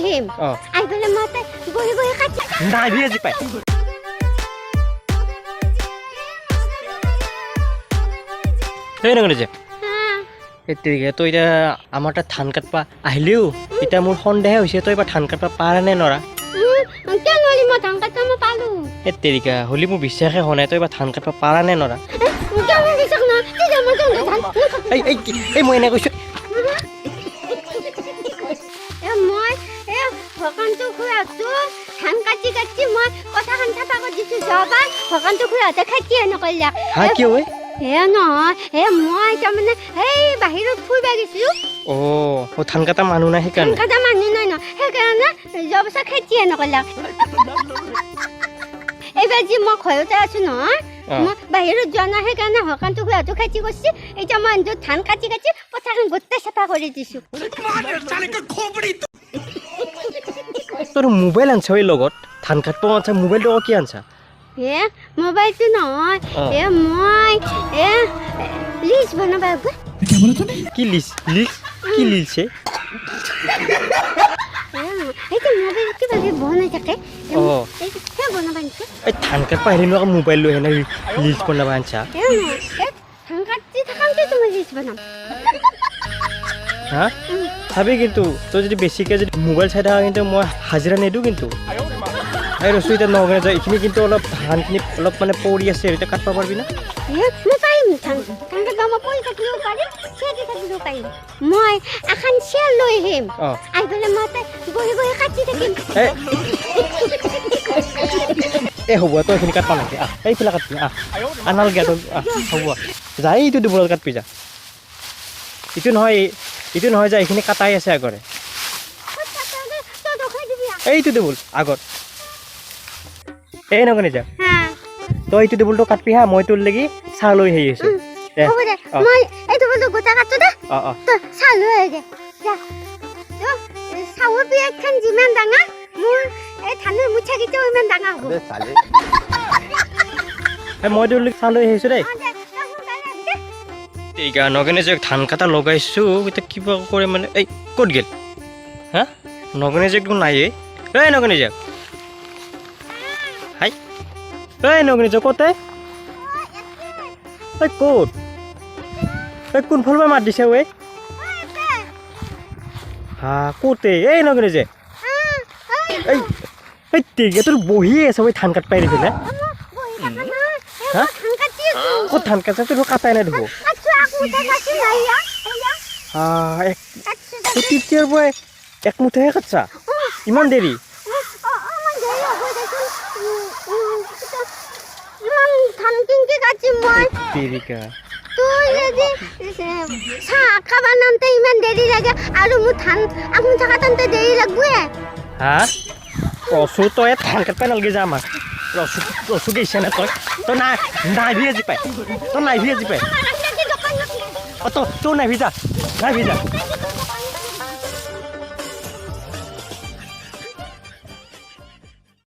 আহিম আহি পেলাই মই বহি বহি কাটি নাই ভিজি পাই এই নগলে যে এতিকে তই এতিয়া আমাৰ তাত ধান কাটবা আহিলেও এতিয়া মোৰ সন্দেহে হৈছে তই এবাৰ ধান কাটবা পাৰা নে নৰা কিয় নোৱাৰিম মই ধান কাটবা মই পালো এতিকা হ'লি মোৰ বিশ্বাসে হোৱা নাই তই এবাৰ ধান কাটবা পাৰা নে নৰা এই মই এনে কৈছো ভগৱানটো খুৱাটো ধান কাটি কাটি মই কথাখন চাফা কৰি দিছোঁ যোৱাবাৰ ভগৱানটো খুৱাতে খেতি নকৰিলে হা কি হয় নহয় মই তাৰমানে সেই বাহিৰত ফুৰিব গৈছিলোঁ ধান কাটা মানুহ নাই সেইকাৰণে ধান কাটা মানুহ নাই ন সেইকাৰণে যোৱা বছৰ খেতিয়ে নকৰিলে এইবাৰ যি মই ঘৰতে আছোঁ নহয় মই বাহিৰত যোৱা নাই সেইকাৰণে ভগৱানটো খুৱাটো খেতি কৰিছে এতিয়া মই ধান কাটি কাটি পথাৰখন গোটেই চাফা কৰি দিছোঁ তোৰ মোবাইল আনছা এই লগত ধান কাটব আনছা মোবাইলটো কি আনছা মোবাইলটো নহয় মই লিষ্ট বনাব কি লিষ্ট কি লিষ্ট এইটো মোবাইল কিবা বনাই থাকে বনাব আনিছে এই ধান কাটব আহিলে আকৌ মোবাইল লৈ আহে লিষ্ট বনাব আনছা ধান কাটি থাকোঁতে তুমি লিষ্ট বনাম হা ভাবি কিন্তু তই যদি বেছিকৈ যদি মোবাইল চাই থাকা কিন্তু মই হাজিৰা নিদিওঁ কিন্তু এই ৰচু এতিয়া নগৈ যায় এইখিনি কিন্তু অলপ ধানখিনি অলপ মানে পৰি আছে এতিয়া কাটব পাৰিবি না মই পাৰিম ধান কাটব মই পৰি থাকিলেও পাৰিম চেয়াৰি থাকিলেও পাৰিম মই এখন চেয়াৰ লৈ আহিম আহি পেলাই মই বহি বহি কাটি থাকিম এই হ'ব তই এইখিনি কাটবা নালাগে এইফালে কাটবি আনালগে তই হ'ব যাই এইটো দুবৰত কাটবি যা এইটো নহয় যে এইখিনি কাটাই আছে আগৰে এইটো টেবুল আগত এই নগনি যা তই এইটো টেবুলটো কাটবি হা মই তোৰ লাগি চাহ লৈ আহি আছো মই এই টেবুলটো গোটা কাটো দে চাহ লৈ আহি চাহৰ পিয়াজখন যিমান ডাঙৰ মোৰ এই ধানৰ মুঠাকেইটাও ইমান ডাঙৰ হ'ব মই তোৰ লাগি চাহ লৈ আহিছোঁ দেই ঠিক আছে নগেনে যে ধান কাটা লগাইছোঁ এতিয়া কিবা কৰে মানে এই ক'ত গ'ল হা নগেনে যে একদম নাই এই নগেনে যে হাই এই নগেনে যে ক'তে এই ক'ত এই কোনফালৰ পৰা মাত দিছে ঐ হা ক'তে এই নগেনে যে এই এই ঠিক তোৰ বহিয়ে আছে ঐ ধান কাট পাই দিছিলে হা ক'ত ধান কাটছে তোৰ কাটাই নাই দেখোঁ তেতিয়াৰ পৰাই একমুঠেহে কাটছা ইমান দেৰি আৰু মোৰ ধান আমুঠা কাটাতে দেৰি লাগবই হা ৰচু তই ধান কাটবা নালাগে যা আমাক ৰচু গৈছে নে তই নাই ভিজি পাই তই নাই ভিজি পাই তোৰ নাই ভিজা